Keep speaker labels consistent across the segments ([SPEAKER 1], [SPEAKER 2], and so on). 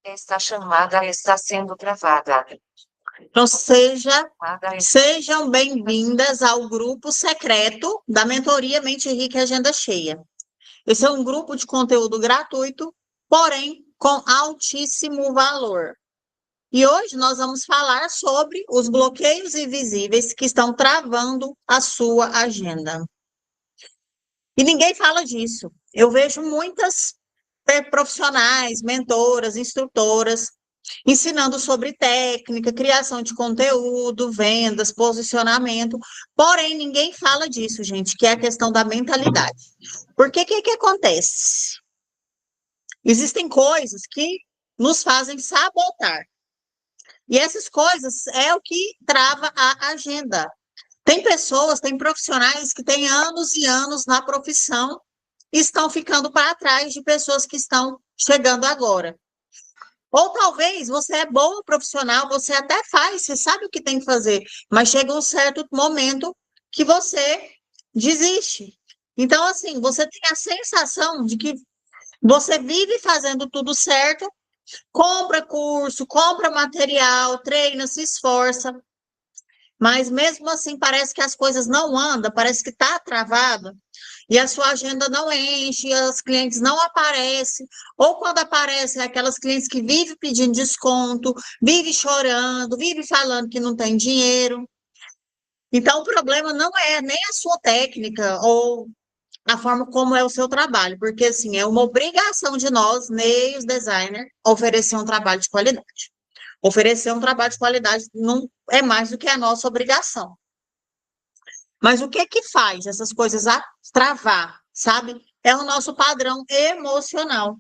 [SPEAKER 1] Esta chamada está sendo gravada.
[SPEAKER 2] Então, sejam bem-vindas ao grupo secreto da Mentoria Mente Rica e Agenda Cheia. Esse é um grupo de conteúdo gratuito, porém com altíssimo valor. E hoje nós vamos falar sobre os bloqueios invisíveis que estão travando a sua agenda. E ninguém fala disso. Eu vejo muitas profissionais, mentoras, instrutoras, ensinando sobre técnica, criação de conteúdo, vendas, posicionamento. Porém, ninguém fala disso, gente, que é a questão da mentalidade. Porque o que acontece? Existem coisas que nos fazem sabotar. E essas coisas é o que trava a agenda. Tem pessoas, tem profissionais que têm anos e anos na profissão e estão ficando para trás de pessoas que estão chegando agora. Ou talvez você é bom profissional, você até faz, você sabe o que tem que fazer, mas chega um certo momento que você desiste. Então, assim, você tem a sensação de que você vive fazendo tudo certo, compra curso, compra material, treina, se esforça, mas mesmo assim parece que as coisas não andam, parece que está travado, e a sua agenda não enche, os clientes não aparecem, ou quando aparecem, aquelas clientes que vivem pedindo desconto, vivem chorando, vivem falando que não tem dinheiro. Então, o problema não é nem a sua técnica ou a forma como é o seu trabalho, porque, assim, é uma obrigação de nós, meios designers, oferecer um trabalho de qualidade. Oferecer um trabalho de qualidade não é mais do que a nossa obrigação. Mas o que faz essas coisas travar, sabe? É o nosso padrão emocional.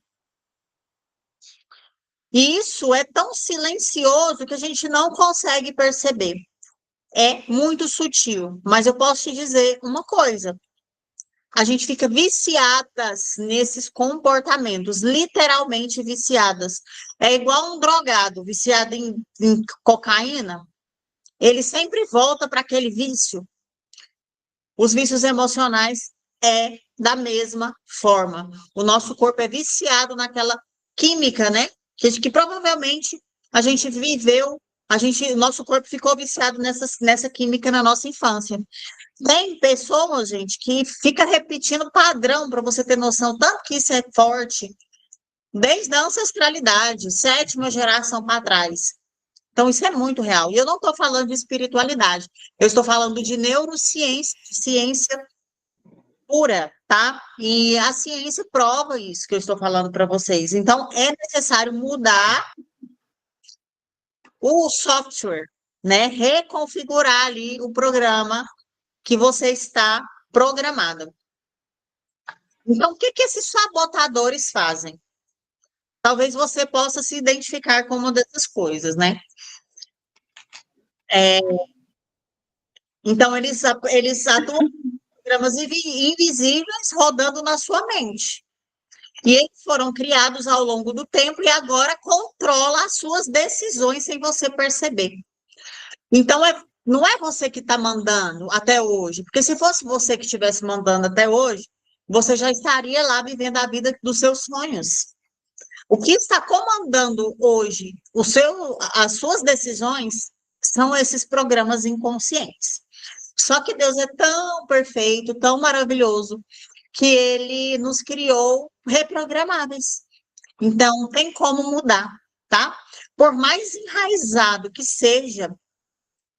[SPEAKER 2] E isso é tão silencioso que a gente não consegue perceber. É muito sutil, mas eu posso te dizer uma coisa. A gente fica viciadas nesses comportamentos, literalmente viciadas. É igual um drogado, viciado em cocaína. Ele sempre volta para aquele vício. Os vícios emocionais é da mesma forma. O nosso corpo é viciado naquela química, né? Que provavelmente a gente viveu, nosso corpo ficou viciado nessa química na nossa infância. Tem pessoas, gente, que fica repetindo padrão, para você ter noção, tanto que isso é forte, desde a ancestralidade, 7ª geração para trás. Então, isso é muito real. E eu não estou falando de espiritualidade, eu estou falando de neurociência, ciência pura, tá? E a ciência prova isso que eu estou falando para vocês. Então, é necessário mudar o software, né? Reconfigurar ali o programa que você está programado. Então, o que esses sabotadores fazem? Talvez você possa se identificar com uma dessas coisas, né? Então, eles atuam em programas invisíveis rodando na sua mente. E eles foram criados ao longo do tempo e agora controla as suas decisões sem você perceber. Então, não é você que está mandando até hoje, porque se fosse você que estivesse mandando até hoje, você já estaria lá vivendo a vida dos seus sonhos. O que está comandando hoje as suas decisões são esses programas inconscientes. Só que Deus é tão perfeito, tão maravilhoso, que Ele nos criou reprogramáveis. Então, tem como mudar, tá? Por mais enraizado que seja,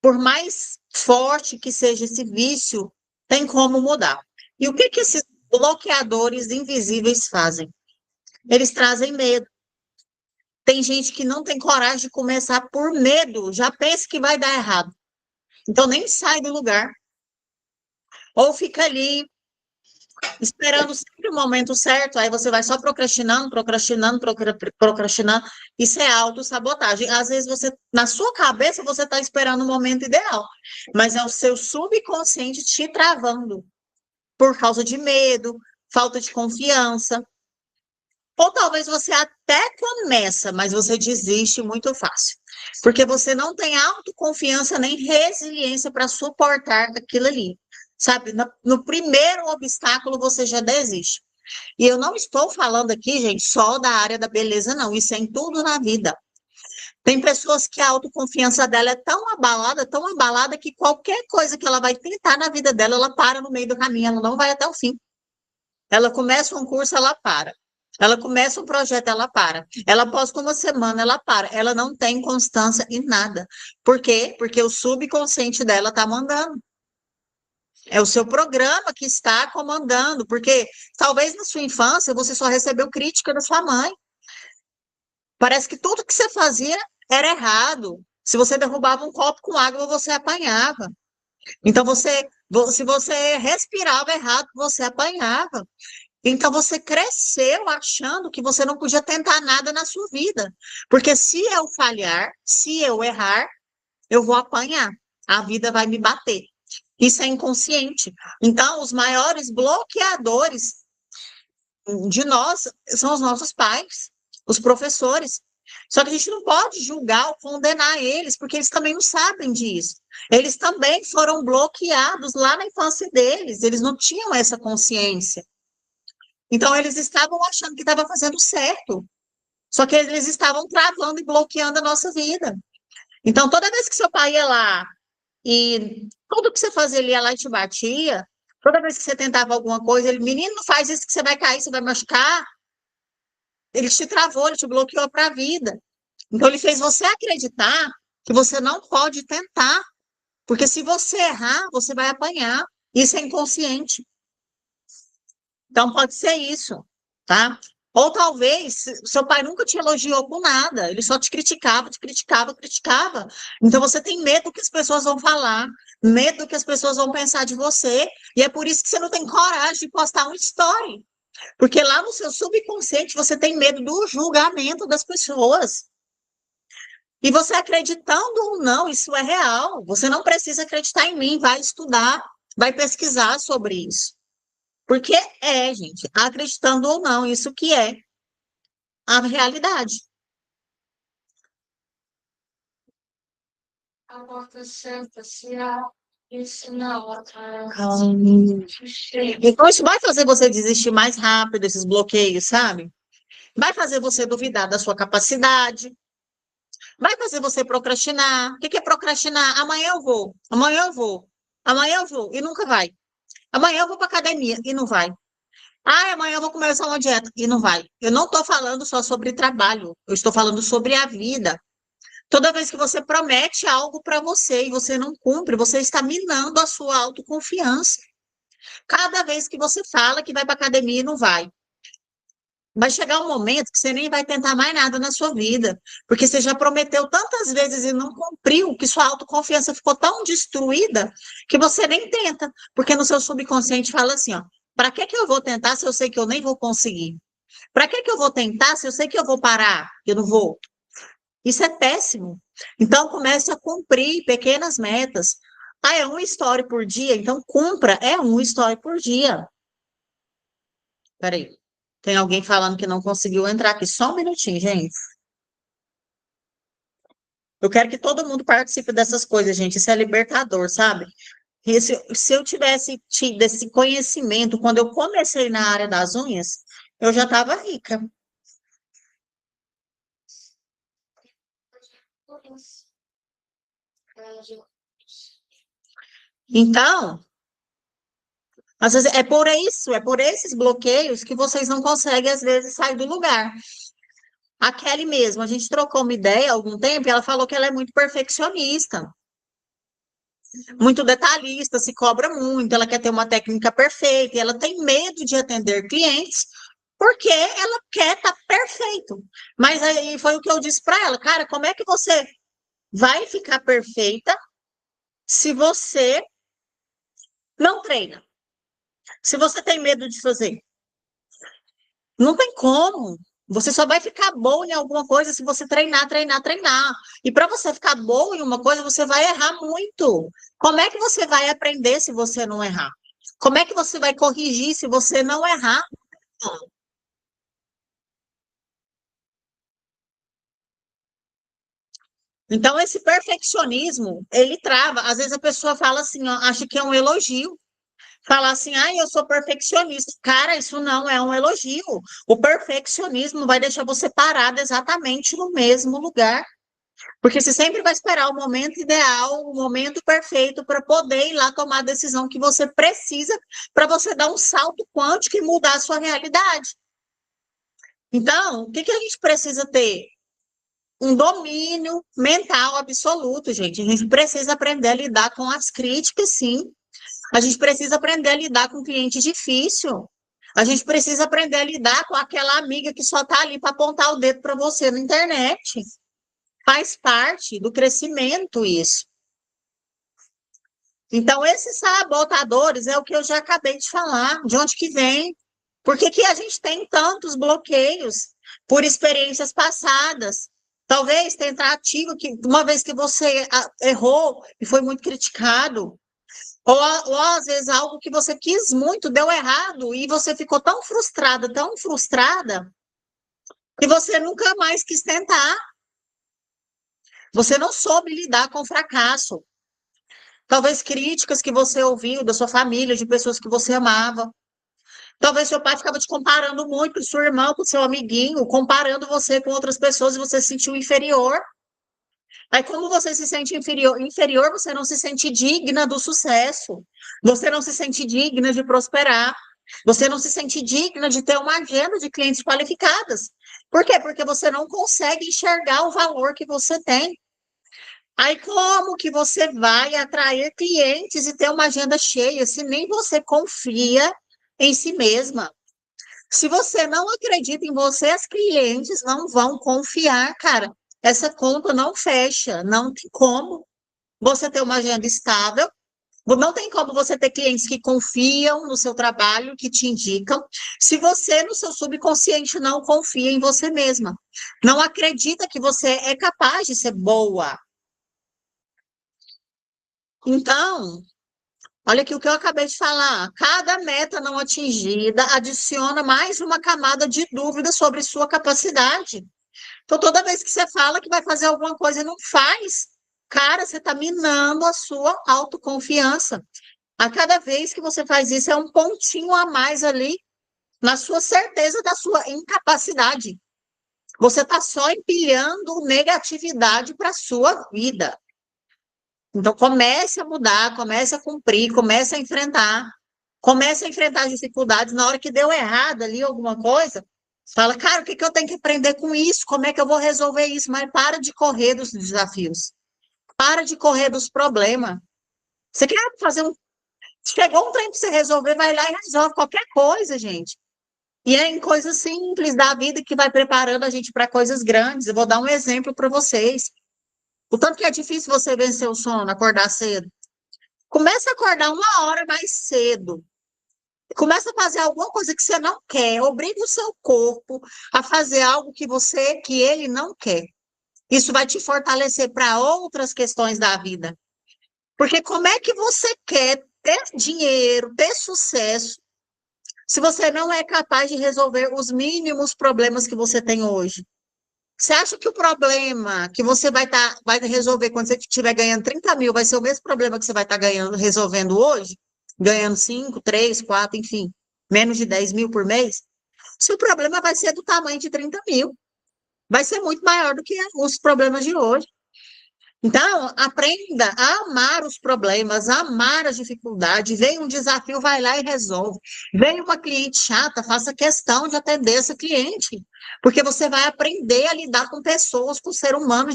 [SPEAKER 2] por mais forte que seja esse vício, tem como mudar. E o que esses bloqueadores invisíveis fazem? Eles trazem medo. Tem gente que não tem coragem de começar por medo, já pensa que vai dar errado. Então, nem sai do lugar. Ou fica ali, esperando sempre o momento certo, aí você vai só procrastinando. Isso é autossabotagem. Às vezes, na sua cabeça, você está esperando o momento ideal, mas é o seu subconsciente te travando por causa de medo, falta de confiança. Ou talvez você até começa, mas você desiste muito fácil. Porque você não tem autoconfiança nem resiliência para suportar aquilo ali. Sabe, no primeiro obstáculo você já desiste. E eu não estou falando aqui, gente, só da área da beleza, não. Isso é em tudo na vida. Tem pessoas que a autoconfiança dela é tão abalada, que qualquer coisa que ela vai tentar na vida dela, ela para no meio do caminho, ela não vai até o fim. Ela começa um curso, ela para. Ela começa um projeto, ela para. Ela posta uma semana, ela para. Ela não tem constância em nada. Por quê? Porque o subconsciente dela está mandando. É o seu programa que está comandando, porque talvez na sua infância você só recebeu crítica da sua mãe. Parece que tudo que você fazia era errado. Se você derrubava um copo com água, você apanhava. Então, se você respirava errado, você apanhava. Então, você cresceu achando que você não podia tentar nada na sua vida. Porque se eu falhar, se eu errar, eu vou apanhar. A vida vai me bater. Isso é inconsciente. Então, os maiores bloqueadores de nós são os nossos pais, os professores. Só que a gente não pode julgar ou condenar eles, porque eles também não sabem disso. Eles também foram bloqueados lá na infância deles, eles não tinham essa consciência. Então, eles estavam achando que estava fazendo certo, só que eles estavam travando e bloqueando a nossa vida. Então, toda vez que seu pai ia lá e tudo que você fazia, ele ia lá e te batia, toda vez que você tentava alguma coisa, ele, menino, não faz isso que você vai cair, você vai machucar. Ele te travou, ele te bloqueou para a vida. Então, ele fez você acreditar que você não pode tentar, porque se você errar, você vai apanhar. Isso é inconsciente. Então, pode ser isso, tá? Ou talvez seu pai nunca te elogiou com nada, ele só te criticava, te criticava, criticava. Então, você tem medo do que as pessoas vão falar, medo do que as pessoas vão pensar de você, e é por isso que você não tem coragem de postar um story. Porque lá no seu subconsciente você tem medo do julgamento das pessoas. E você acreditando ou não, isso é real. Você não precisa acreditar em mim, vai estudar, vai pesquisar sobre isso. Porque é, gente, acreditando ou não, isso que é a realidade. Então, isso vai fazer você desistir mais rápido, esses bloqueios, sabe? Vai fazer você duvidar da sua capacidade, vai fazer você procrastinar. O que é procrastinar? Amanhã eu vou, amanhã eu vou, amanhã eu vou, e nunca vai. Amanhã eu vou para academia, e não vai. Ah, amanhã eu vou começar uma dieta, e não vai. Eu não estou falando só sobre trabalho, eu estou falando sobre a vida. Toda vez que você promete algo para você e você não cumpre, você está minando a sua autoconfiança. Cada vez que você fala que vai para academia e não vai. Vai chegar um momento que você nem vai tentar mais nada na sua vida, porque você já prometeu tantas vezes e não cumpriu, que sua autoconfiança ficou tão destruída que você nem tenta, porque no seu subconsciente fala assim, ó, para que eu vou tentar se eu sei que eu nem vou conseguir? Para que eu vou tentar se eu sei que eu vou parar, que eu não vou? Isso é péssimo. Então comece a cumprir pequenas metas. Ah, é uma história por dia, então cumpra, é uma história por dia. Peraí. Tem alguém falando que não conseguiu entrar aqui. Só um minutinho, gente. Eu quero que todo mundo participe dessas coisas, gente. Isso é libertador, sabe? E se eu tivesse tido esse conhecimento quando eu comecei na área das unhas, eu já estava rica. Então, às vezes é por isso, é por esses bloqueios que vocês não conseguem, às vezes, sair do lugar. A Kelly mesmo, a gente trocou uma ideia há algum tempo e ela falou que ela é muito perfeccionista, muito detalhista, se cobra muito, ela quer ter uma técnica perfeita, e ela tem medo de atender clientes porque ela quer estar perfeito. Mas aí foi o que eu disse para ela, cara, como é que você vai ficar perfeita se você não treina? Se você tem medo de fazer? Não tem como. Você só vai ficar boa em alguma coisa se você treinar, treinar, treinar. E para você ficar boa em uma coisa, você vai errar muito. Como é que você vai aprender se você não errar? Como é que você vai corrigir se você não errar? Então, esse perfeccionismo, ele trava. Às vezes a pessoa fala assim, ó, acha que é um elogio. Falar assim, eu sou perfeccionista. Cara, isso não é um elogio. O perfeccionismo vai deixar você parado exatamente no mesmo lugar. Porque você sempre vai esperar o momento ideal, o momento perfeito para poder ir lá tomar a decisão que você precisa para você dar um salto quântico e mudar a sua realidade. Então, o que que a gente precisa ter? Um domínio mental absoluto, gente. A gente precisa aprender a lidar com as críticas, sim. A gente precisa aprender a lidar com cliente difícil. A gente precisa aprender a lidar com aquela amiga que só está ali para apontar o dedo para você na internet. Faz parte do crescimento isso. Então, esses sabotadores é o que eu já acabei de falar. De onde que vem? Por que que a gente tem tantos bloqueios por experiências passadas? Talvez tentativa que, uma vez que você errou e foi muito criticado, ou às vezes algo que você quis muito, deu errado, e você ficou tão frustrada, que você nunca mais quis tentar. Você não soube lidar com o fracasso. Talvez críticas que você ouviu da sua família, de pessoas que você amava. Talvez seu pai ficava te comparando muito com sua irmã, com seu amiguinho, comparando você com outras pessoas e você se sentiu inferior. Aí, como você se sente inferior, você não se sente digna do sucesso. Você não se sente digna de prosperar. Você não se sente digna de ter uma agenda de clientes qualificadas. Por quê? Porque você não consegue enxergar o valor que você tem. Aí, como que você vai atrair clientes e ter uma agenda cheia se nem você confia em si mesma? Se você não acredita em você, as clientes não vão confiar, cara. Essa conta não fecha, não tem como você ter uma agenda estável, não tem como você ter clientes que confiam no seu trabalho, que te indicam, se você, no seu subconsciente, não confia em você mesma. Não acredita que você é capaz de ser boa. Então, olha aqui o que eu acabei de falar. Cada meta não atingida adiciona mais uma camada de dúvida sobre sua capacidade. Então, toda vez que você fala que vai fazer alguma coisa e não faz, cara, você está minando a sua autoconfiança. A cada vez que você faz isso, é um pontinho a mais ali na sua certeza da sua incapacidade. Você está só empilhando negatividade para a sua vida. Então, comece a mudar, comece a cumprir, comece a enfrentar as dificuldades. Na hora que deu errado ali alguma coisa, fala, cara, o que que eu tenho que aprender com isso? Como é que eu vou resolver isso? Mas para de correr dos desafios. Para de correr dos problemas. Você quer fazer um... Chegou um trem para você resolver, vai lá e resolve qualquer coisa, gente. E é em coisas simples da vida que vai preparando a gente para coisas grandes. Eu vou dar um exemplo para vocês. O tanto que é difícil você vencer o sono, acordar cedo. Começa a acordar 1 hora mais cedo. Começa a fazer alguma coisa que você não quer. Obriga o seu corpo a fazer algo que ele não quer. Isso vai te fortalecer para outras questões da vida. Porque como é que você quer ter dinheiro, ter sucesso, se você não é capaz de resolver os mínimos problemas que você tem hoje? Você acha que o problema que você vai resolver quando você estiver ganhando 30 mil vai ser o mesmo problema que você vai estar resolvendo hoje? Ganhando 5, 3, 4, enfim, menos de 10 mil por mês? Seu problema vai ser do tamanho de 30 mil. Vai ser muito maior do que os problemas de hoje. Então, aprenda a amar os problemas, a amar as dificuldades. Vem um desafio, vai lá e resolve. Vem uma cliente chata, faça questão de atender essa cliente, porque você vai aprender a lidar com pessoas, com ser humano.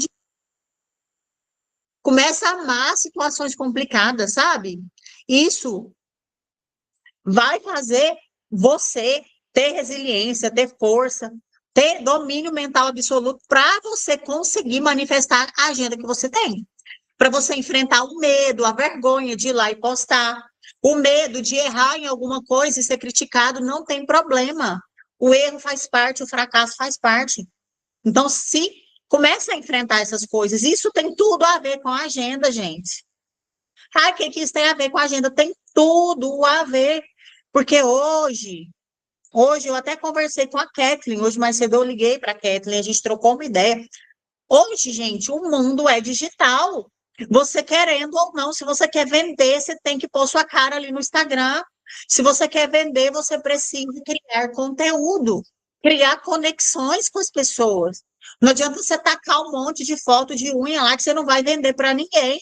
[SPEAKER 2] Começa a amar situações complicadas, sabe? Isso vai fazer você ter resiliência, ter força, ter domínio mental absoluto para você conseguir manifestar a agenda que você tem. Para você enfrentar o medo, a vergonha de ir lá e postar, o medo de errar em alguma coisa e ser criticado, não tem problema. O erro faz parte, o fracasso faz parte. Então, se começa a enfrentar essas coisas, isso tem tudo a ver com a agenda, gente. Ah, o que isso tem a ver com a agenda? Tem tudo a ver. Porque hoje eu até conversei com a Kathleen, hoje mais cedo eu liguei para a Kathleen, a gente trocou uma ideia. Hoje, gente, o mundo é digital. Você querendo ou não, se você quer vender, você tem que pôr sua cara ali no Instagram. Se você quer vender, você precisa criar conteúdo, criar conexões com as pessoas. Não adianta você tacar um monte de foto de unha lá que você não vai vender para ninguém.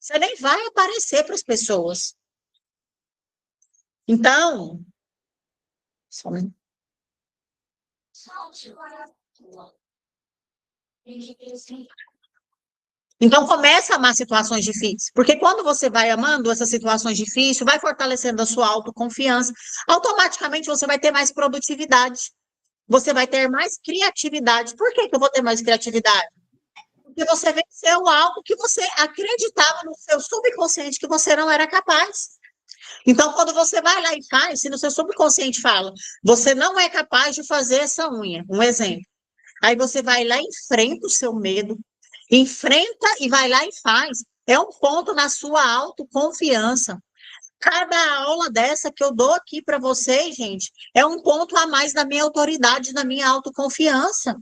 [SPEAKER 2] Você nem vai aparecer para as pessoas. Então, só um minuto. Então, começa a amar situações difíceis, porque quando você vai amando essas situações difíceis, vai fortalecendo a sua autoconfiança, automaticamente você vai ter mais produtividade, você vai ter mais criatividade. Por que que eu vou ter mais criatividade? Porque você venceu algo que você acreditava no seu subconsciente que você não era capaz. Então, quando você vai lá e faz, se no seu subconsciente fala, você não é capaz de fazer essa unha, um exemplo. Aí você vai lá e enfrenta o seu medo, enfrenta e vai lá e faz. É um ponto na sua autoconfiança. Cada aula dessa que eu dou aqui para vocês, gente, é um ponto a mais na minha autoridade, na minha autoconfiança.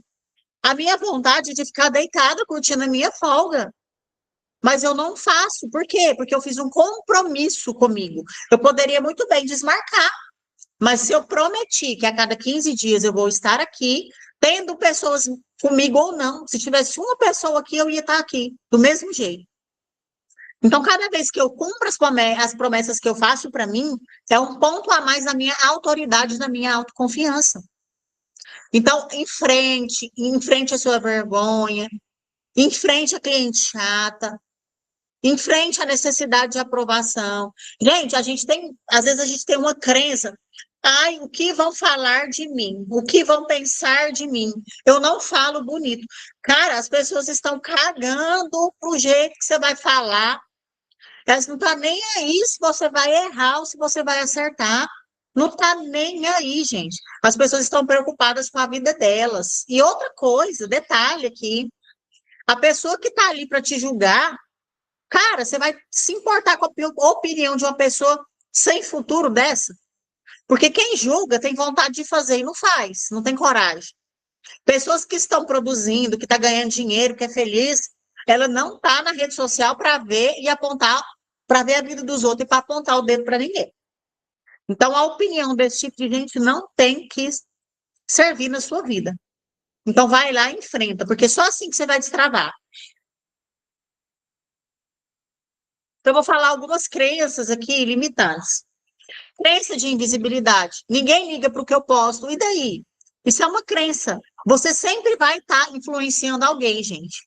[SPEAKER 2] A minha vontade de ficar deitada curtindo a minha folga. Mas eu não faço. Por quê? Porque eu fiz um compromisso comigo. Eu poderia muito bem desmarcar, mas se eu prometi que a cada 15 dias eu vou estar aqui, tendo pessoas comigo ou não, se tivesse uma pessoa aqui, eu ia estar aqui, do mesmo jeito. Então, cada vez que eu cumpro as promessas que eu faço para mim, é um ponto a mais na minha autoridade, na minha autoconfiança. Então, enfrente a sua vergonha, enfrente a cliente chata, enfrente a necessidade de aprovação. Gente, às vezes a gente tem uma crença. Ai, o que vão falar de mim? O que vão pensar de mim? Eu não falo bonito. Cara, as pessoas estão cagando pro jeito que você vai falar. Elas não estão nem aí se você vai errar ou se você vai acertar. Não está nem aí, gente. As pessoas estão preocupadas com a vida delas. E outra coisa, detalhe aqui, a pessoa que está ali para te julgar, cara, você vai se importar com a opinião de uma pessoa sem futuro dessa? Porque quem julga tem vontade de fazer e não faz, não tem coragem. Pessoas que estão produzindo, que estão ganhando dinheiro, que é feliz, ela não está na rede social para ver e apontar, para ver a vida dos outros e para apontar o dedo para ninguém. Então, a opinião desse tipo de gente não tem que servir na sua vida. Então, vai lá e enfrenta, porque só assim que você vai destravar. Então, eu vou falar algumas crenças aqui limitantes. Crença de invisibilidade. Ninguém liga para o que eu posto. E daí? Isso é uma crença. Você sempre vai estar influenciando alguém, gente.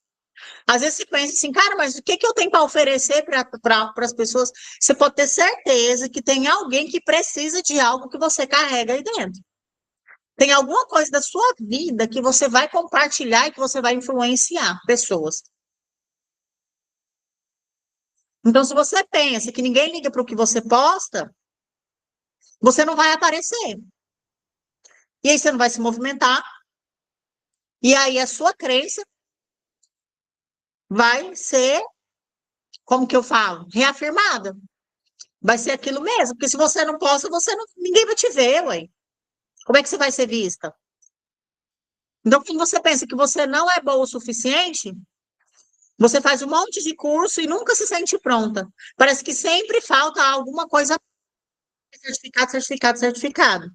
[SPEAKER 2] Às vezes você pensa assim, cara, mas o que que eu tenho para oferecer para as pessoas? Você pode ter certeza que tem alguém que precisa de algo que você carrega aí dentro. Tem alguma coisa da sua vida que você vai compartilhar e que você vai influenciar pessoas. Então, se você pensa que ninguém liga para o que você posta, você não vai aparecer. E aí você não vai se movimentar. E aí a sua crença vai ser, como que eu falo? Reafirmada. Vai ser aquilo mesmo. Porque se você não posta, ninguém vai te ver, ué. Como é que você vai ser vista? Então, quando você pensa que você não é boa o suficiente, você faz um monte de curso e nunca se sente pronta. Parece que sempre falta alguma coisa, certificado, certificado, certificado.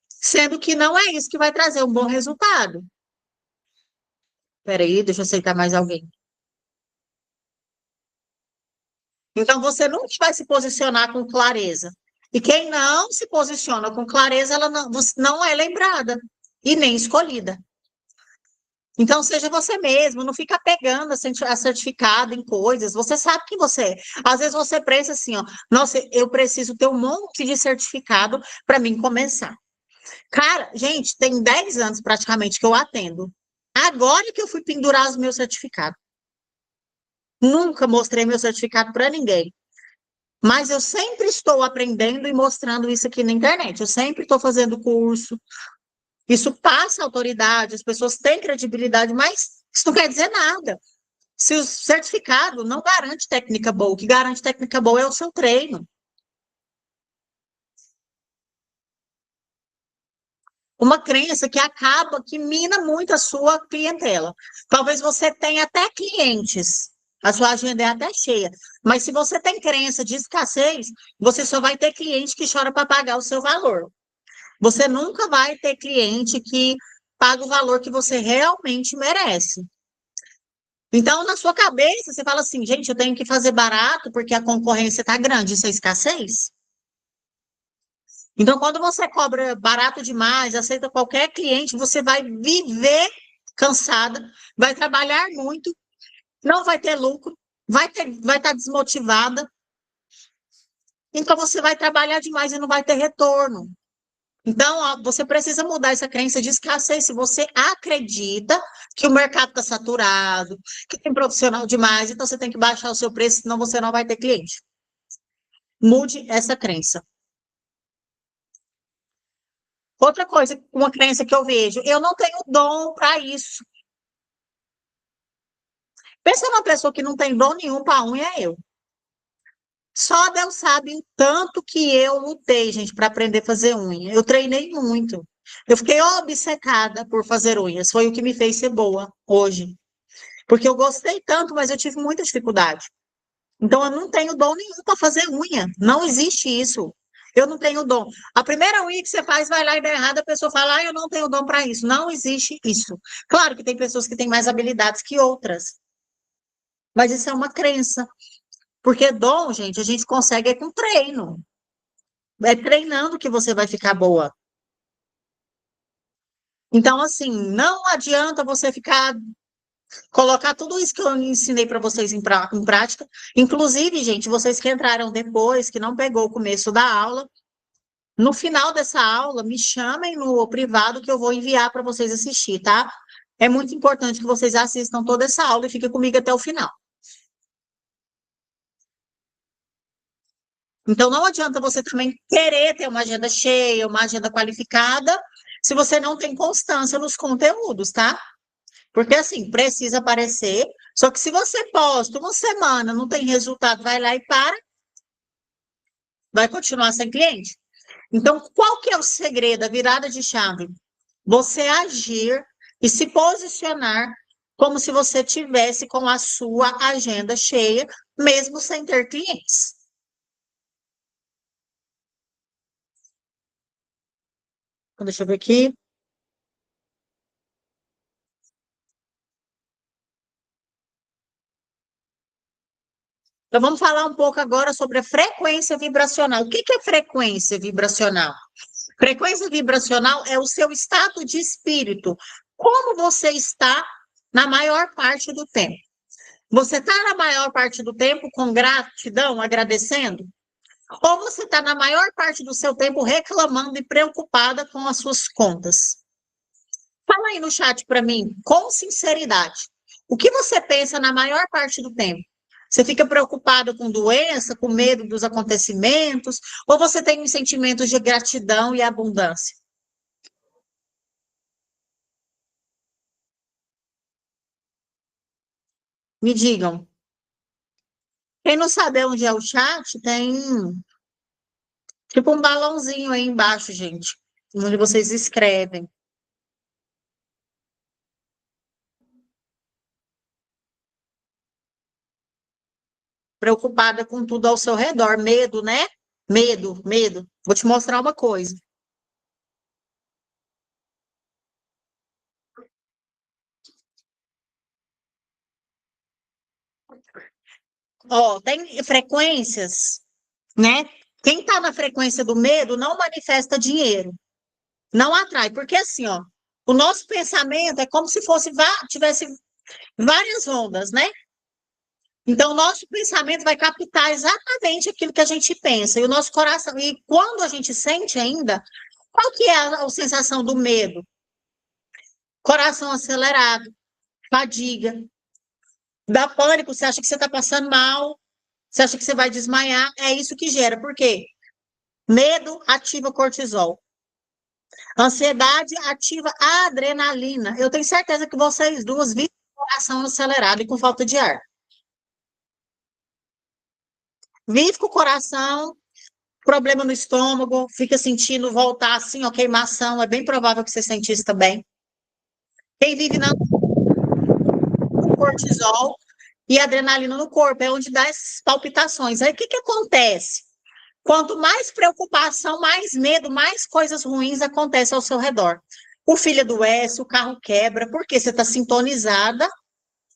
[SPEAKER 2] Sendo que não é isso que vai trazer um bom resultado. Peraí, deixa eu aceitar mais alguém. Então, você nunca vai se posicionar com clareza. E quem não se posiciona com clareza, ela não é lembrada e nem escolhida. Então, seja você mesmo, não fica pegando a certificado em coisas. Você sabe quem você é. Às vezes você pensa assim, ó, nossa, eu preciso ter um monte de certificado para mim começar. Cara, gente, tem 10 anos praticamente que eu atendo. Agora que eu fui pendurar os meus certificados. Nunca mostrei meu certificado para ninguém. Mas eu sempre estou aprendendo e mostrando isso aqui na internet. Eu sempre estou fazendo curso. Isso passa autoridade, as pessoas têm credibilidade, mas isso não quer dizer nada. Se o certificado não garante técnica boa, o que garante técnica boa é o seu treino. Uma crença que acaba, que mina muito a sua clientela. Talvez você tenha até clientes, A sua agenda é até cheia. Mas se você tem crença de escassez, você só vai ter cliente que chora para pagar o seu valor. Você nunca vai ter cliente que paga o valor que você realmente merece. Então, na sua cabeça, você fala assim, gente, eu tenho que fazer barato porque a concorrência está grande. Isso é escassez? Então, quando você cobra barato demais, aceita qualquer cliente, você vai viver cansada, vai trabalhar muito, não vai ter lucro, vai estar desmotivada. Então, você vai trabalhar demais e não vai ter retorno. Então, ó, você precisa mudar essa crença de escassez. Se você acredita que o mercado está saturado, que tem profissional demais, então você tem que baixar o seu preço, senão você não vai ter cliente. Mude essa crença. Outra coisa, uma crença que eu vejo, eu não tenho dom para isso. Pensa numa pessoa que não tem dom nenhum para unha, é eu. Só Deus sabe o tanto que eu lutei, gente, para aprender a fazer unha. Eu treinei muito. Eu fiquei obcecada por fazer unhas. Foi o que me fez ser boa hoje. Porque eu gostei tanto, mas eu tive muita dificuldade. Então, eu não tenho dom nenhum para fazer unha. Não existe isso. Eu não tenho dom. A primeira unha que você faz, vai lá e dá errado, a pessoa fala, eu não tenho dom para isso. Não existe isso. Claro que tem pessoas que têm mais habilidades que outras. Mas isso é uma crença. Porque dom, gente, a gente consegue é com treino. É treinando que você vai ficar boa. Então, assim, não adianta você ficar, colocar tudo isso que eu ensinei para vocês em prática. Inclusive, gente, vocês que entraram depois, que não pegou o começo da aula, no final dessa aula, me chamem no privado que eu vou enviar para vocês assistir, tá? É muito importante que vocês assistam toda essa aula e fiquem comigo até o final. Então, não adianta você também querer ter uma agenda cheia, uma agenda qualificada, se você não tem constância nos conteúdos, tá? Porque, assim, precisa aparecer, só que se você posta uma semana, não tem resultado, vai lá e para, vai continuar sem cliente. Então, qual que é o segredo, a virada de chave? Você agir e se posicionar como se você tivesse com a sua agenda cheia, mesmo sem ter clientes. Então, deixa eu ver aqui. Então, vamos falar um pouco agora sobre a frequência vibracional. O que é frequência vibracional? Frequência vibracional é o seu estado de espírito. Como você está na maior parte do tempo? Você está na maior parte do tempo com gratidão, agradecendo? Ou você está na maior parte do seu tempo reclamando e preocupada com as suas contas? Fala aí no chat para mim, com sinceridade. O que você pensa na maior parte do tempo? Você fica preocupado com doença, com medo dos acontecimentos, ou você tem um sentimento de gratidão e abundância? Me digam. Quem não sabe onde é o chat, tem tipo um balãozinho aí embaixo, gente, onde vocês escrevem. Preocupada com tudo ao seu redor, medo, né? Medo, medo. Vou te mostrar uma coisa. Ó, tem frequências, né? Quem está na frequência do medo não manifesta dinheiro, não atrai, porque assim, ó, o nosso pensamento é como se fosse tivesse várias ondas, né? Então, o nosso pensamento vai captar exatamente aquilo que a gente pensa, e o nosso coração, e quando a gente sente ainda, qual que é a sensação do medo? Coração acelerado, fadiga, dá pânico, você acha que você está passando mal, você acha que você vai desmaiar, é isso que gera, por quê? Medo ativa cortisol. Ansiedade ativa a adrenalina. Eu tenho certeza que vocês duas vivem com o coração acelerado e com falta de ar. Vive com o coração, problema no estômago, fica sentindo voltar assim, ó, queimação. É bem provável que você sente isso também. Quem vive com cortisol, e adrenalina no corpo, é onde dá essas palpitações. Aí o que que acontece? Quanto mais preocupação, mais medo, mais coisas ruins acontecem ao seu redor. O filho adoece, o carro quebra, porque você está sintonizada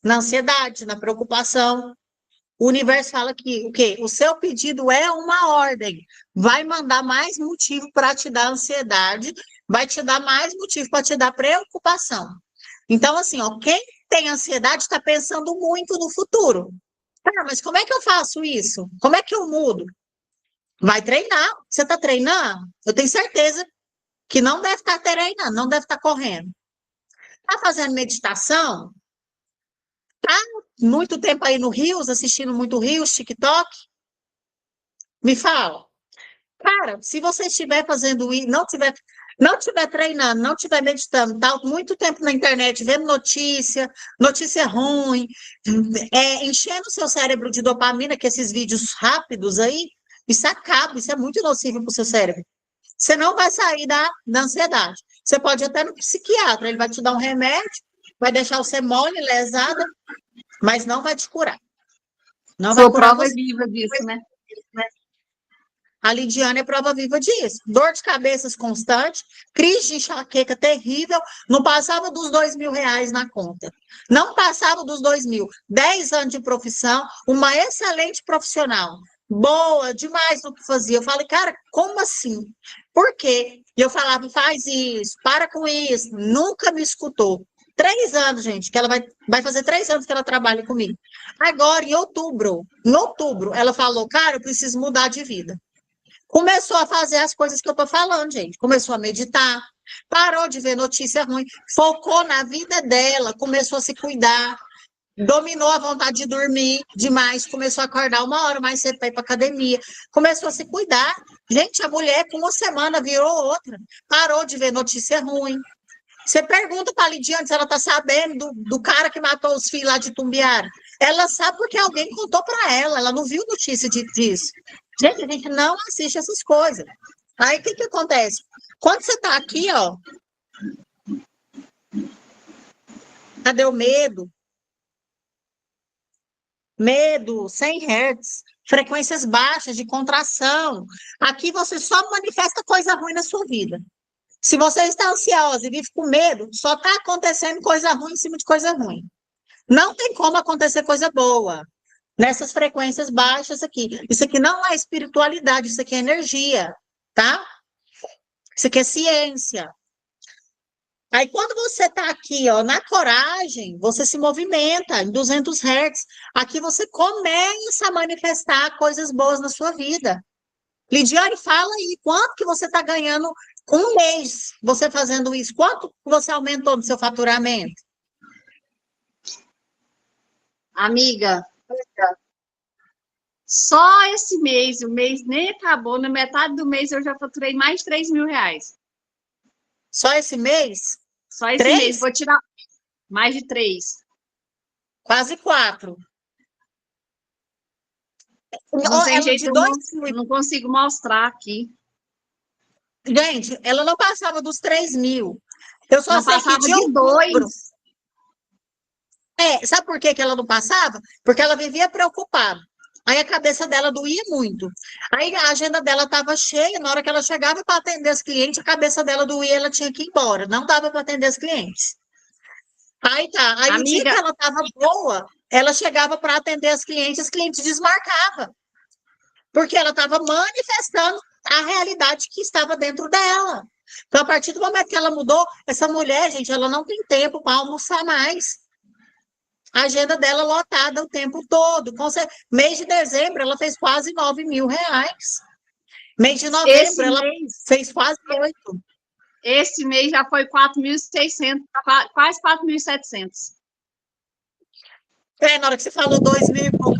[SPEAKER 2] na ansiedade, na preocupação. O universo fala que o quê? O seu pedido é uma ordem. Vai mandar mais motivo para te dar ansiedade, vai te dar mais motivo para te dar preocupação. Então, assim, ó, quem tem ansiedade está pensando muito no futuro. Ah, mas como é que eu faço isso? Como é que eu mudo? Vai treinar. Você está treinando? Eu tenho certeza que não deve estar treinando, não deve estar correndo. Está fazendo meditação? Está muito tempo aí no Reels, assistindo muito Reels, TikTok? Me fala. Cara, se você estiver fazendo isso, não tiver treinando, não estiver meditando, tá muito tempo na internet vendo notícia ruim, enchendo o seu cérebro de dopamina, que esses vídeos rápidos aí, isso acaba, isso é muito nocivo para o seu cérebro. Você não vai sair da ansiedade. Você pode ir até no psiquiatra, ele vai te dar um remédio, vai deixar você mole, lesada, mas não vai te curar. Não vai
[SPEAKER 3] Sou
[SPEAKER 2] curar
[SPEAKER 3] prova
[SPEAKER 2] você.
[SPEAKER 3] viva disso, né?
[SPEAKER 2] A Lidiane é prova viva disso. Dor de cabeças constante, crise de enxaqueca terrível, não passava dos R$ 2.000 na conta. Não passava dos 2.000. 10 anos de profissão, uma excelente profissional. Boa, demais no que fazia. Eu falei, cara, como assim? Por quê? E eu falava, faz isso, para com isso. Nunca me escutou. 3 anos, gente, que ela vai fazer 3 anos que ela trabalha comigo. Agora, em outubro, ela falou, cara, eu preciso mudar de vida. Começou a fazer as coisas que eu estou falando, gente. Começou a meditar, parou de ver notícia ruim, focou na vida dela, começou a se cuidar, dominou a vontade de dormir demais, começou a acordar 1 hora mais cedo para ir para academia, começou a se cuidar. Gente, a mulher, com 1 semana, virou outra, parou de ver notícia ruim. Você pergunta para a Lidiane se ela está sabendo do cara que matou os filhos lá de Tumbiara. Ela sabe porque alguém contou para ela não viu notícia disso. Gente, a gente não assiste essas coisas. Aí, o que que acontece? Quando você está aqui, ó, cadê o medo? Medo, 100 Hz, frequências baixas de contração. Aqui você só manifesta coisa ruim na sua vida. Se você está ansiosa e vive com medo, só está acontecendo coisa ruim em cima de coisa ruim. Não tem como acontecer coisa boa nessas frequências baixas aqui. Isso aqui não é espiritualidade, isso aqui é energia, tá? Isso aqui é ciência. Aí, quando você está aqui, ó, na coragem, você se movimenta em 200 Hz. Aqui você começa a manifestar coisas boas na sua vida. Lidiane, fala aí, quanto que você está ganhando um mês você fazendo isso? Quanto você aumentou no seu faturamento?
[SPEAKER 3] Amiga, só esse mês, o mês nem acabou, na metade do mês eu já faturei mais de R$ 3.000.
[SPEAKER 2] Só esse mês?
[SPEAKER 3] Só esse
[SPEAKER 2] 3?
[SPEAKER 3] mês, vou tirar mais de 3.
[SPEAKER 2] Quase 4.
[SPEAKER 3] Não tem
[SPEAKER 2] Ela
[SPEAKER 3] jeito,
[SPEAKER 2] de
[SPEAKER 3] eu
[SPEAKER 2] 2.000.
[SPEAKER 3] não consigo mostrar aqui.
[SPEAKER 2] Gente, ela não passava dos 3.000. Eu só
[SPEAKER 3] Não
[SPEAKER 2] sei
[SPEAKER 3] passava
[SPEAKER 2] que
[SPEAKER 3] de
[SPEAKER 2] outubro.
[SPEAKER 3] 2.
[SPEAKER 2] Sabe por que ela não passava? Porque ela vivia preocupada. Aí a cabeça dela doía muito. Aí a agenda dela estava cheia, na hora que ela chegava para atender os clientes, a cabeça dela doía, ela tinha que ir embora. Não dava para atender os clientes. Aí tá. Aí o dia que ela estava boa, ela chegava para atender os clientes desmarcavam. Porque ela estava manifestando a realidade que estava dentro dela. Então, a partir do momento que ela mudou, essa mulher, gente, ela não tem tempo para almoçar mais. A agenda dela lotada o tempo todo. Mês de dezembro, ela fez quase R$ 9.000. Mês de novembro, ela fez quase 8.
[SPEAKER 3] Esse mês já foi 4.600, quase 4.700.
[SPEAKER 2] Na hora que você falou 2.000 e pouco,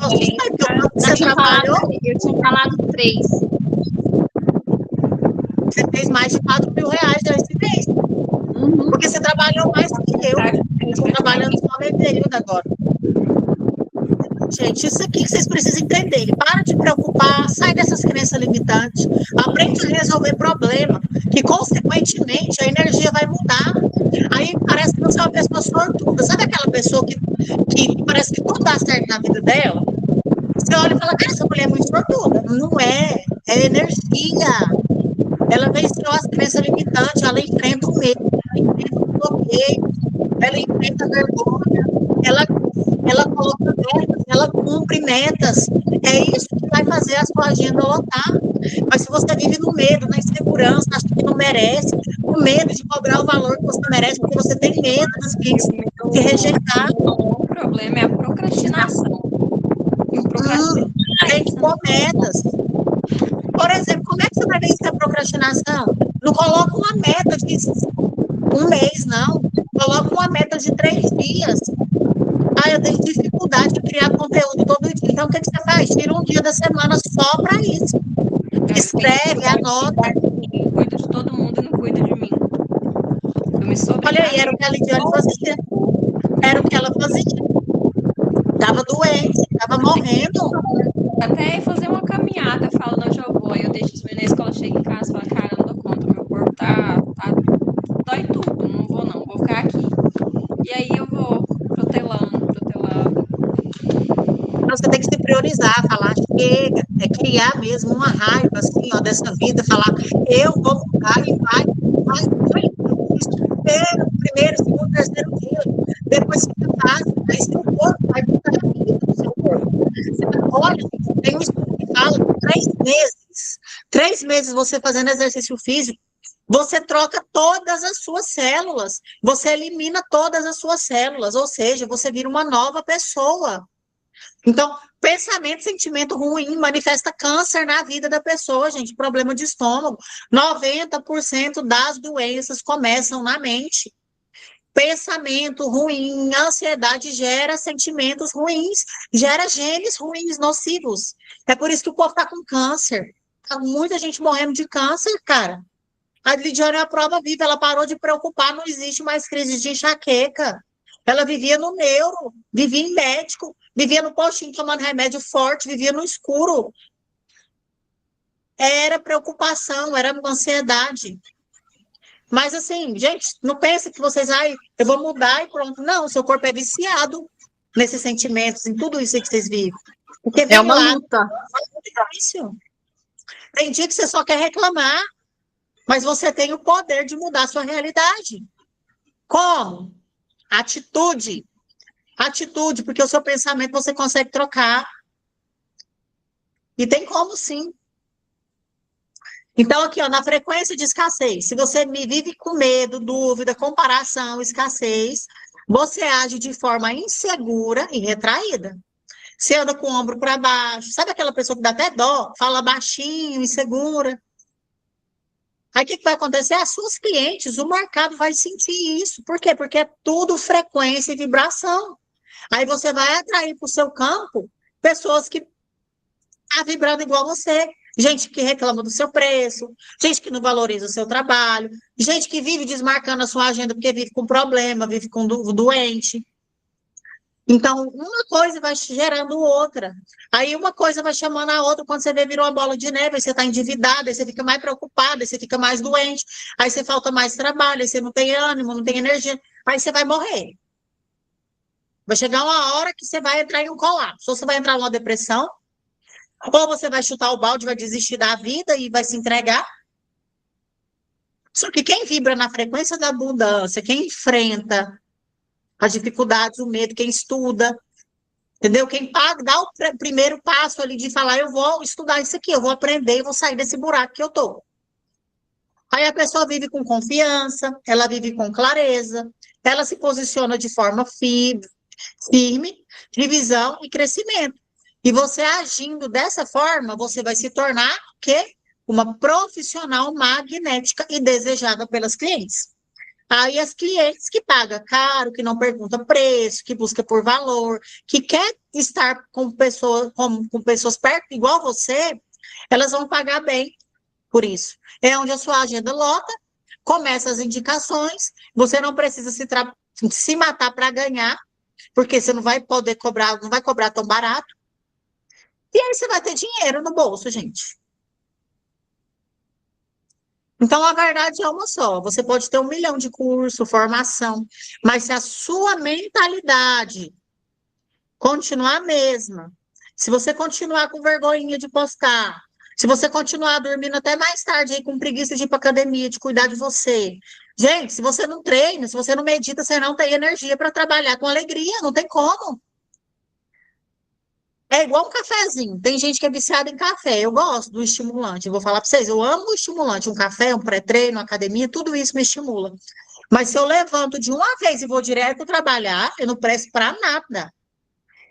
[SPEAKER 2] você trabalhou?
[SPEAKER 3] Eu tinha falado 3.
[SPEAKER 2] Você fez mais de R$ 4.000 nesse mês.
[SPEAKER 3] Uhum.
[SPEAKER 2] Porque você trabalhou mais do que eu. Eu estou trabalhando só meio período agora. Gente, isso aqui que vocês precisam entender. Para de preocupar, sai dessas crenças limitantes, aprende a resolver problema, que consequentemente a energia vai mudar. Aí parece que você é uma pessoa sortuda. Sabe aquela pessoa que parece que tudo dá certo na vida dela. Você olha e fala, cara, essa mulher é muito sortuda. Não é, é energia. Ela venceu as crenças limitantes, ela enfrenta o medo, ela enfrenta o bloqueio, ela enfrenta a vergonha, ela, ela coloca metas, ela cumpre metas. É isso que vai fazer a sua agenda lotar. Mas se você vive no medo, na insegurança, acha que não merece, com medo de cobrar o valor que você merece, porque você tem medo dos clientes te rejeitar.
[SPEAKER 4] O problema é a procrastinação. Eu procrastino.
[SPEAKER 2] Gente, com metas. Por exemplo, como é que você vai vencer a procrastinação? Não coloca uma meta de um mês, não. Coloca uma meta de 3 dias. Ah, eu tenho dificuldade de criar conteúdo todo dia. Então, o que você faz? Tira um dia da semana só para isso. Escreve, anota.
[SPEAKER 4] Cuida de todo mundo e não cuida de mim. Eu me sou
[SPEAKER 2] Olha aí, era o que a Lidiane fazia. Era o que ela fazia. Estava doente, estava morrendo.
[SPEAKER 4] Até fazer uma caminhada, eu falo, não, já vou. Aí eu deixo os meninos na escola, chego em casa e falo, cara, eu não dou conta, meu corpo dói tudo, não vou ficar aqui. E aí eu vou protelando.
[SPEAKER 2] Então, você tem que se priorizar, falar, chega, é criar mesmo uma raiva, assim, ó, dessa vida, falar, eu vou mudar e vai. Primeiro, segundo, terceiro dia, depois fica fácil, aí seu corpo vai mudar a vida do seu corpo. Olha, tem um estudo que fala que 3 meses você fazendo exercício físico, você troca todas as suas células, você elimina todas as suas células, ou seja, você vira uma nova pessoa. Então, pensamento, sentimento ruim manifesta câncer na vida da pessoa, gente, problema de estômago. 90% das doenças começam na mente. Pensamento ruim, ansiedade gera sentimentos ruins, gera genes ruins, nocivos. É por isso que o povo está com câncer. Tá muita gente morrendo de câncer, cara. A Lidiane é a prova viva, ela parou de preocupar, não existe mais crise de enxaqueca. Ela vivia no neuro, vivia em médico, vivia no postinho tomando remédio forte, vivia no escuro. Era preocupação, era ansiedade. Mas assim, gente, não pense que vocês, eu vou mudar e pronto. Não, seu corpo é viciado nesses sentimentos, em tudo isso que vocês vivem. Porque
[SPEAKER 3] É
[SPEAKER 2] vem
[SPEAKER 3] uma
[SPEAKER 2] lá,
[SPEAKER 3] luta.
[SPEAKER 2] é muito difícil. Tem dia que você só quer reclamar, mas você tem o poder de mudar a sua realidade. Como? Atitude. Atitude, porque o seu pensamento você consegue trocar. E tem como sim. Então, aqui, ó, na frequência de escassez, se você me vive com medo, dúvida, comparação, escassez, você age de forma insegura e retraída. Você anda com o ombro para baixo, sabe aquela pessoa que dá até dó, fala baixinho, insegura? Aí o que vai acontecer? As suas clientes, o mercado vai sentir isso. Por quê? Porque é tudo frequência e vibração. Aí você vai atrair para o seu campo pessoas que estão vibrando igual você. Gente que reclama do seu preço, gente que não valoriza o seu trabalho, gente que vive desmarcando a sua agenda porque vive com problema, vive com doente. Então, uma coisa vai gerando outra. Aí uma coisa vai chamando a outra, quando você vê, virou uma bola de neve, aí você está endividado, aí você fica mais preocupado, aí você fica mais doente, aí você falta mais trabalho, aí você não tem ânimo, não tem energia, aí você vai morrer. Vai chegar uma hora que você vai entrar em um colapso, ou você vai entrar em uma depressão, ou você vai chutar o balde, vai desistir da vida e vai se entregar. Só que quem vibra na frequência da abundância, quem enfrenta as dificuldades, o medo, quem estuda, entendeu? Quem paga, dá o primeiro passo ali de falar, eu vou estudar isso aqui, eu vou aprender, eu vou sair desse buraco que eu tô. Aí a pessoa vive com confiança, ela vive com clareza, ela se posiciona de forma firme, de visão e crescimento. E você agindo dessa forma, você vai se tornar o quê? Uma profissional magnética e desejada pelas clientes. Aí as clientes que pagam caro, que não pergunta preço, que busca por valor, que quer estar com pessoas perto, igual você, elas vão pagar bem por isso. É onde a sua agenda lota, começa as indicações, você não precisa se matar para ganhar, porque você não vai poder cobrar, não vai cobrar tão barato. E aí você vai ter dinheiro no bolso, gente. Então, a verdade é uma só. Você pode ter 1 milhão de curso, formação, mas se a sua mentalidade continuar a mesma, se você continuar com vergonhinha de postar, se você continuar dormindo até mais tarde aí com preguiça de ir para academia, de cuidar de você. Gente, se você não treina, se você não medita, você não tem energia para trabalhar com alegria, não tem como. É igual um cafezinho. Tem gente que é viciada em café. Eu gosto do estimulante. Eu vou falar para vocês, eu amo o estimulante. Um café, um pré-treino, uma academia, tudo isso me estimula. Mas se eu levanto de uma vez e vou direto trabalhar, eu não presto para nada.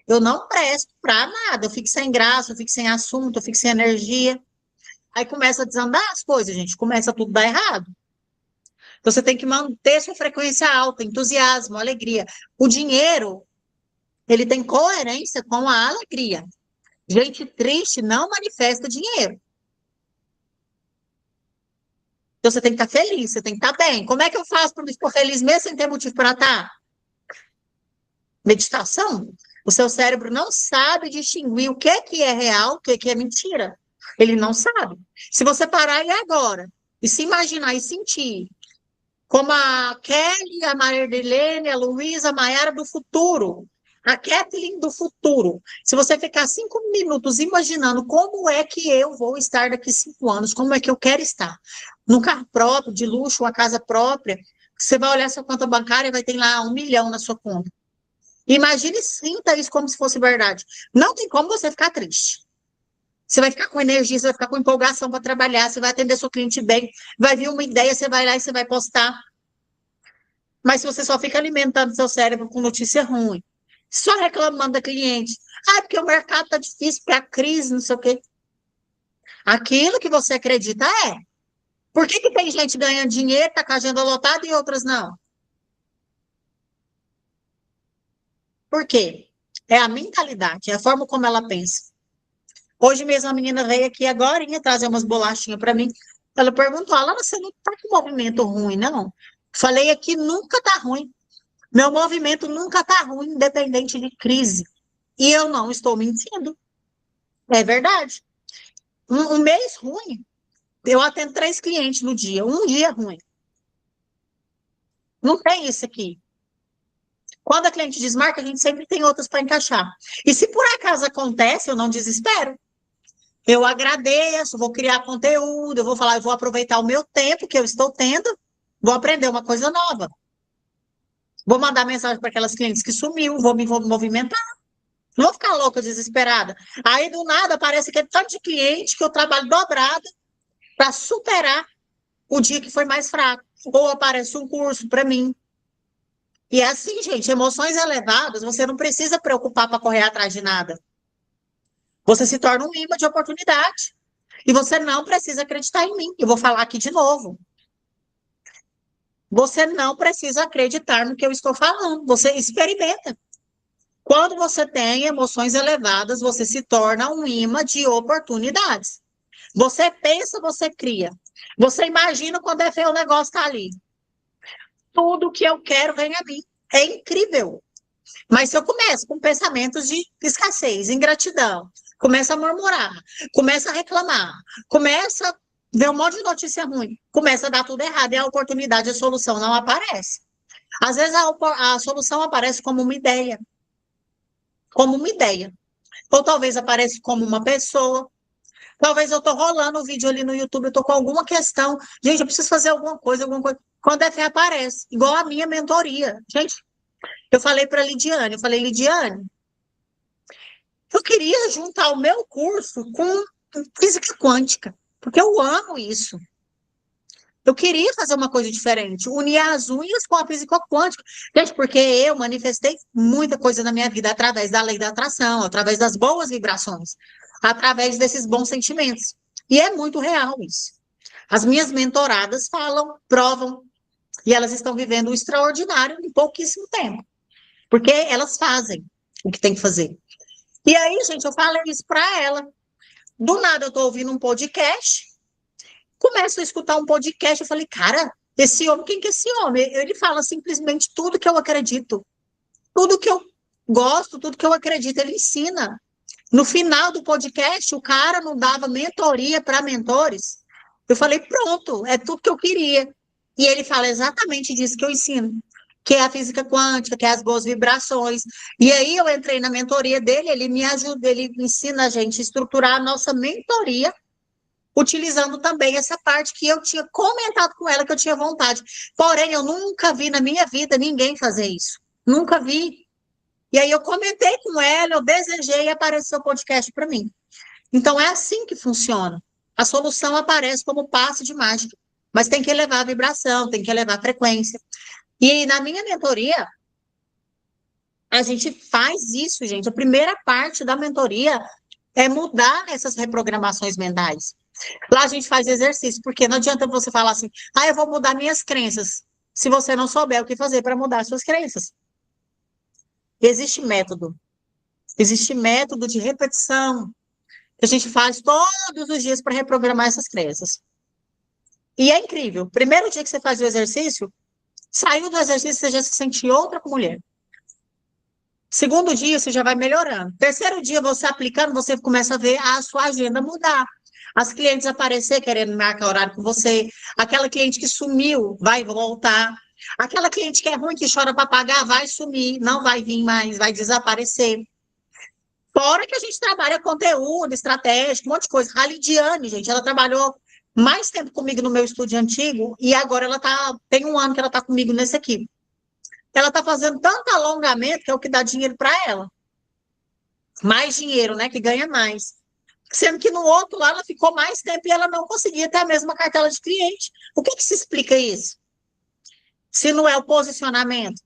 [SPEAKER 2] Eu não presto para nada. Eu fico sem graça, eu fico sem assunto, eu fico sem energia. Aí começa a desandar as coisas, gente. Começa tudo a dar errado. Então, você tem que manter sua frequência alta, entusiasmo, alegria. O dinheiro, ele tem coerência com a alegria. Gente triste não manifesta dinheiro. Então, você tem que estar feliz, você tem que estar bem. Como é que eu faço para me ficar feliz mesmo sem ter motivo para estar? Meditação. O seu cérebro não sabe distinguir o que é real, o que é mentira. Ele não sabe. Se você parar e agora, e se imaginar e sentir, como a Kelly, a Marilene, a Luísa, a Maiara do futuro, a Kathleen do futuro. Se você ficar 5 minutos imaginando como é que eu vou estar daqui 5 anos, como é que eu quero estar, num carro próprio, de luxo, uma casa própria, você vai olhar sua conta bancária e vai ter lá 1 milhão na sua conta. Imagine e sinta isso como se fosse verdade. Não tem como você ficar triste. Você vai ficar com energia, você vai ficar com empolgação para trabalhar, você vai atender seu cliente bem, vai vir uma ideia, você vai lá e você vai postar. Mas se você só fica alimentando seu cérebro com notícia ruim, só reclamando da cliente, porque o mercado está difícil, porque a crise, não sei o quê. Aquilo que você acredita é. Por que tem gente ganhando dinheiro, está com a agenda lotada e outras não? Por quê? É a mentalidade, é a forma como ela pensa. Hoje mesmo a menina veio aqui agora ia trazer umas bolachinhas para mim. Ela perguntou, Alana, você não está com movimento ruim, não? Falei aqui, nunca está ruim. Meu movimento nunca está ruim, independente de crise. E eu não estou mentindo. É verdade. Um mês ruim, eu atendo 3 clientes no dia. Um dia ruim. Não tem isso aqui. Quando a cliente desmarca, a gente sempre tem outras para encaixar. E se por acaso acontece, eu não desespero. Eu agradeço, vou criar conteúdo, eu vou falar, eu vou aproveitar o meu tempo que eu estou tendo, vou aprender uma coisa nova. Vou mandar mensagem para aquelas clientes que sumiu, vou me movimentar. Não vou ficar louca, desesperada. Aí, do nada, aparece aquele tanto de cliente que eu trabalho dobrado para superar o dia que foi mais fraco. Ou aparece um curso para mim. E é assim, gente, emoções elevadas, você não precisa preocupar para correr atrás de nada. Você se torna um imã de oportunidade. E você não precisa acreditar em mim. Eu vou falar aqui de novo. Você não precisa acreditar no que eu estou falando. Você experimenta. Quando você tem emoções elevadas, você se torna um imã de oportunidades. Você pensa, você cria. Você imagina quando é feio o negócio está ali. Tudo que eu quero vem a mim. É incrível. Mas se eu começo com pensamentos de escassez, ingratidão, começa a murmurar, começa a reclamar, começa a ver um monte de notícia ruim, começa a dar tudo errado e a oportunidade, a solução não aparece. Às vezes a solução aparece como uma ideia. Como uma ideia. Ou talvez apareça como uma pessoa. Talvez eu estou rolando o vídeo ali no YouTube, eu estou com alguma questão. Gente, eu preciso fazer alguma coisa. Quando é fé aparece. Igual a minha mentoria. Gente, eu falei para a Lidiane, Lidiane, eu queria juntar o meu curso com física quântica, porque eu amo isso. Eu queria fazer uma coisa diferente, unir as unhas com a física quântica. Gente, porque eu manifestei muita coisa na minha vida através da lei da atração, através das boas vibrações, através desses bons sentimentos. E é muito real isso. As minhas mentoradas falam, provam, e elas estão vivendo o extraordinário em pouquíssimo tempo. Porque elas fazem o que tem que fazer. E aí, gente, eu falei isso para ela. Do nada eu estou ouvindo um podcast, começo a escutar um podcast, eu falei, cara, esse homem, quem que é esse homem? Ele fala simplesmente tudo que eu acredito. Tudo que eu gosto, tudo que eu acredito, ele ensina. No final do podcast, o cara não dava mentoria para mentores. Eu falei, pronto, é tudo que eu queria. E ele fala exatamente disso que eu ensino. que é a física quântica, que é as boas vibrações. E aí eu entrei na mentoria dele, ele me ajuda, ele ensina a gente a estruturar a nossa mentoria, utilizando também essa parte que eu tinha comentado com ela que eu tinha vontade. Porém, eu nunca vi na minha vida ninguém fazer isso. Nunca vi. E aí eu comentei com ela, eu desejei e apareceu o podcast para mim. Então é assim que funciona. A solução aparece como passe de mágica, mas tem que elevar a vibração, tem que elevar a frequência. E na minha mentoria, a gente faz isso, gente. A primeira parte da mentoria é mudar essas reprogramações mentais. Lá a gente faz exercício, porque não adianta você falar assim, eu vou mudar minhas crenças, se você não souber o que fazer para mudar suas crenças. Existe método de repetição, que a gente faz todos os dias para reprogramar essas crenças. E é incrível. Primeiro dia que você faz o exercício, saiu do exercício, você já se sente outra mulher. Segundo dia, você já vai melhorando. Terceiro dia, você aplicando, você começa a ver a sua agenda mudar. As clientes aparecer querendo marcar horário com você. Aquela cliente que sumiu, vai voltar. Aquela cliente que é ruim, que chora para pagar, vai sumir. Não vai vir mais, vai desaparecer. Fora que a gente trabalha conteúdo, estratégia, um monte de coisa. A Lidiane, gente, ela trabalhou mais tempo comigo no meu estúdio antigo e agora tem 1 ano que ela está comigo nesse aqui. Ela está fazendo tanto alongamento que é o que dá dinheiro para ela. Mais dinheiro, né? Que ganha mais. Sendo que no outro lá ela ficou mais tempo e ela não conseguia ter a mesma cartela de cliente. O que se explica isso? Se não é o posicionamento.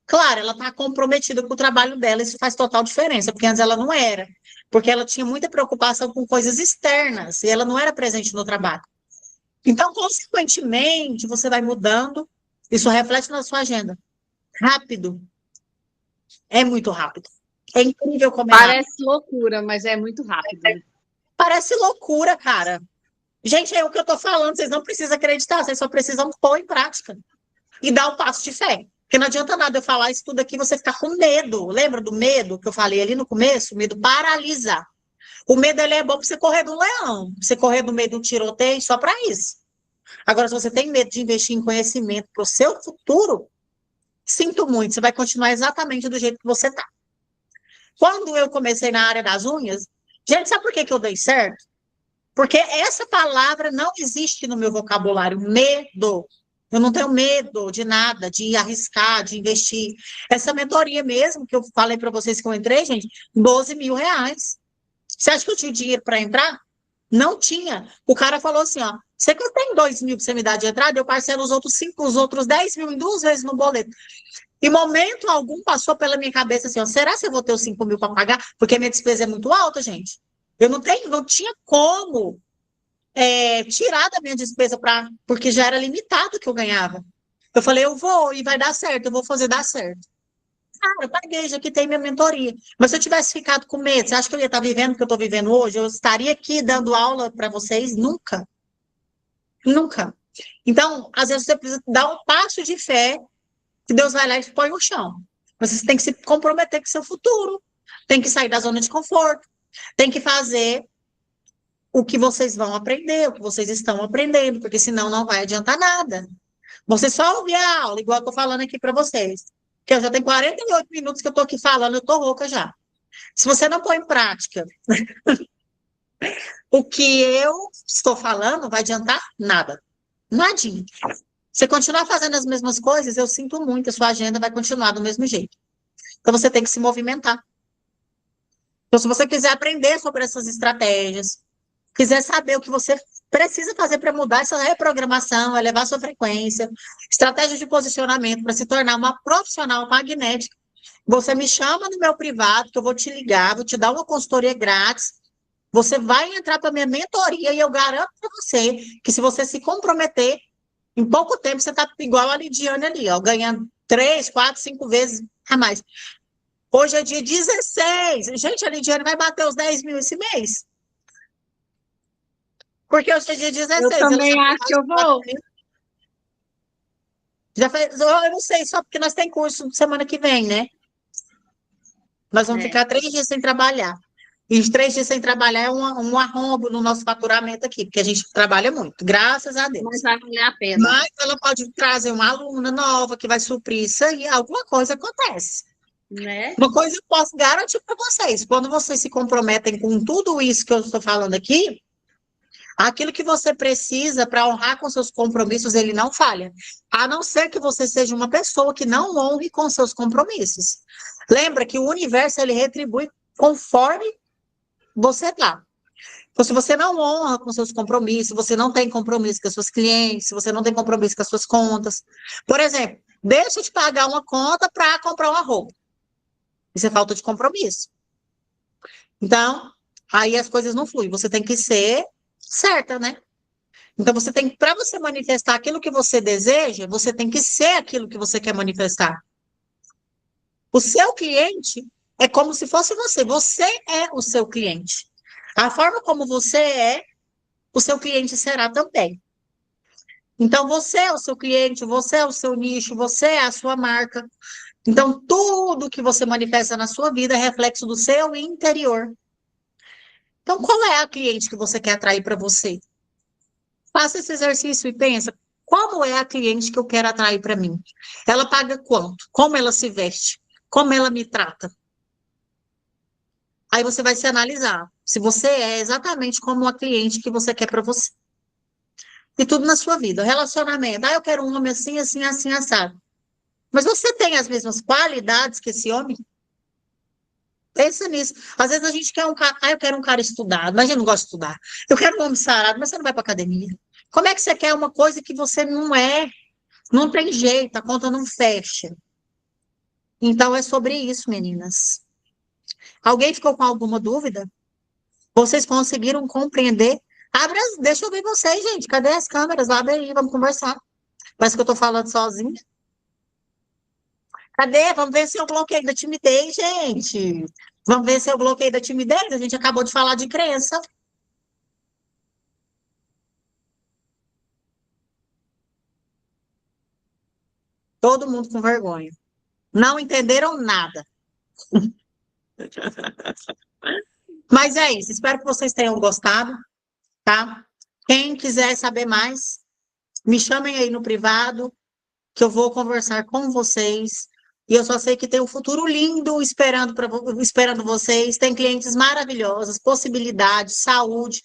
[SPEAKER 2] Claro, ela está comprometida com o trabalho dela, isso faz total diferença, porque antes ela não era. Porque ela tinha muita preocupação com coisas externas e ela não era presente no trabalho. Então, consequentemente, você vai mudando, isso reflete na sua agenda. Rápido. É muito rápido. É incrível como é rápido.
[SPEAKER 3] Parece loucura, mas é muito rápido.
[SPEAKER 2] Parece loucura, cara. Gente, é o que eu tô falando, vocês não precisam acreditar, vocês só precisam pôr em prática. E dar o passo de fé. Porque não adianta nada eu falar isso tudo aqui e você ficar com medo. Lembra do medo que eu falei ali no começo? O medo paralisa. O medo, ele é bom para você correr do leão. Pra você correr do medo do tiroteio, só para isso. Agora, se você tem medo de investir em conhecimento para o seu futuro, sinto muito, você vai continuar exatamente do jeito que você está. Quando eu comecei na área das unhas, gente, sabe por que eu dei certo? Porque essa palavra não existe no meu vocabulário, medo. Eu não tenho medo de nada, de arriscar, de investir. Essa mentoria mesmo, que eu falei para vocês que eu entrei, gente, R$12 mil. Você acha que eu tinha dinheiro para entrar? Não tinha. O cara falou assim, ó, você que tem 2 mil para você me dar de entrada, eu parcelo os outros 10 mil em 2 vezes no boleto. Em momento algum passou pela minha cabeça assim, ó, será que eu vou ter os 5 mil para pagar? Porque minha despesa é muito alta, gente. Eu não tinha como tirar da minha despesa porque já era limitado o que eu ganhava. Eu falei, eu vou e vai dar certo, eu vou fazer dar certo. Cara, eu paguei, já que tem minha mentoria. Mas se eu tivesse ficado com medo, você acha que eu ia estar vivendo o que eu estou vivendo hoje? Eu estaria aqui dando aula para vocês? Nunca. Nunca. Então, às vezes você precisa dar um passo de fé que Deus vai lá e põe no chão. Você tem que se comprometer com o seu futuro. Tem que sair da zona de conforto. Tem que fazer o que vocês vão aprender, o que vocês estão aprendendo, porque senão não vai adiantar nada. Você só ouvir a aula, igual eu estou falando aqui para vocês. Que eu já tenho 48 minutos que eu estou aqui falando, eu estou rouca já. Se você não põe em prática o que eu estou falando, não vai adiantar nada. Nadinha. Você continuar fazendo as mesmas coisas, eu sinto muito, a sua agenda vai continuar do mesmo jeito. Então, você tem que se movimentar. Então, se você quiser aprender sobre essas estratégias, quiser saber o que você precisa fazer para mudar essa reprogramação, elevar sua frequência, estratégia de posicionamento para se tornar uma profissional magnética, você me chama no meu privado, que eu vou te ligar, vou te dar uma consultoria grátis, você vai entrar para a minha mentoria e eu garanto para você que se você se comprometer, em pouco tempo você está igual a Lidiane ali, ó, ganhando 3, 4, 5 vezes a mais. Hoje é dia 16. Gente, a Lidiane vai bater os 10 mil esse mês. Porque hoje é dia 16.
[SPEAKER 3] Eu também acho que eu vou.
[SPEAKER 2] Eu não sei, só porque nós temos curso semana que vem, né? Nós vamos ficar 3 dias sem trabalhar. E os 3 dias sem trabalhar é um arrombo no nosso faturamento aqui, porque a gente trabalha muito, graças a Deus.
[SPEAKER 3] Mas vai valer a pena.
[SPEAKER 2] Mas ela pode trazer uma aluna nova que vai suprir isso aí, alguma coisa acontece.
[SPEAKER 3] Né?
[SPEAKER 2] Uma coisa eu posso garantir para vocês, quando vocês se comprometem com tudo isso que eu estou falando aqui, aquilo que você precisa para honrar com seus compromissos, ele não falha. A não ser que você seja uma pessoa que não honre com seus compromissos. Lembra que o universo, ele retribui conforme você tá. Então, se você não honra com seus compromissos, você não tem compromisso com as suas clientes, se você não tem compromisso com as suas contas. Por exemplo, deixa de pagar uma conta para comprar uma roupa. Isso é falta de compromisso. Então, aí as coisas não fluem. Você tem que ser certa, né? Então, você tem, para você manifestar aquilo que você deseja, você tem que ser aquilo que você quer manifestar. O seu cliente é como se fosse você. Você é o seu cliente. A forma como você é, o seu cliente será também. Então, você é o seu cliente, você é o seu nicho, você é a sua marca. Então, tudo que você manifesta na sua vida é reflexo do seu interior. Então, qual é a cliente que você quer atrair para você? Faça esse exercício e pensa, como é a cliente que eu quero atrair para mim? Ela paga quanto? Como ela se veste? Como ela me trata? Aí você vai se analisar se você é exatamente como a cliente que você quer para você. E tudo na sua vida. Relacionamento. Eu quero um homem assim, assim, assim, assado. Mas você tem as mesmas qualidades que esse homem? Pensa nisso. Às vezes a gente quer um cara. Eu quero um cara estudado, mas eu não gosto de estudar. Eu quero um homem sarado, mas você não vai para academia. Como é que você quer uma coisa que você não é? Não tem jeito, a conta não fecha. Então é sobre isso, meninas. Alguém ficou com alguma dúvida? Vocês conseguiram compreender? Deixa eu ver vocês, gente. Cadê as câmeras? Abre aí, vamos conversar. Parece que eu tô falando sozinha. Cadê? Vamos ver se eu bloqueio da timidez, gente. Vamos ver se eu bloqueio da timidez. A gente acabou de falar de crença. Todo mundo com vergonha. Não entenderam nada. Mas é isso. Espero que vocês tenham gostado, tá? Quem quiser saber mais, me chamem aí no privado, que eu vou conversar com vocês. E eu só sei que tem um futuro lindo esperando vocês. Tem clientes maravilhosos, possibilidades, saúde,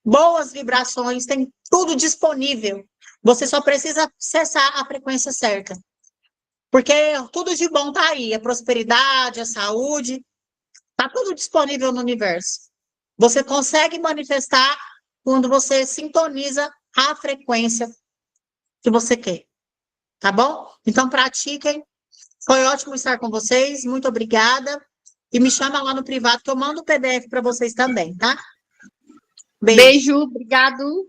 [SPEAKER 2] boas vibrações, tem tudo disponível. Você só precisa acessar a frequência certa. Porque tudo de bom tá aí, a prosperidade, a saúde, tá tudo disponível no universo. Você consegue manifestar quando você sintoniza a frequência que você quer. Tá bom? Então, pratiquem. Foi ótimo estar com vocês. Muito obrigada. E me chama lá no privado que eu mando o PDF para vocês também, tá?
[SPEAKER 3] Beijo, obrigado.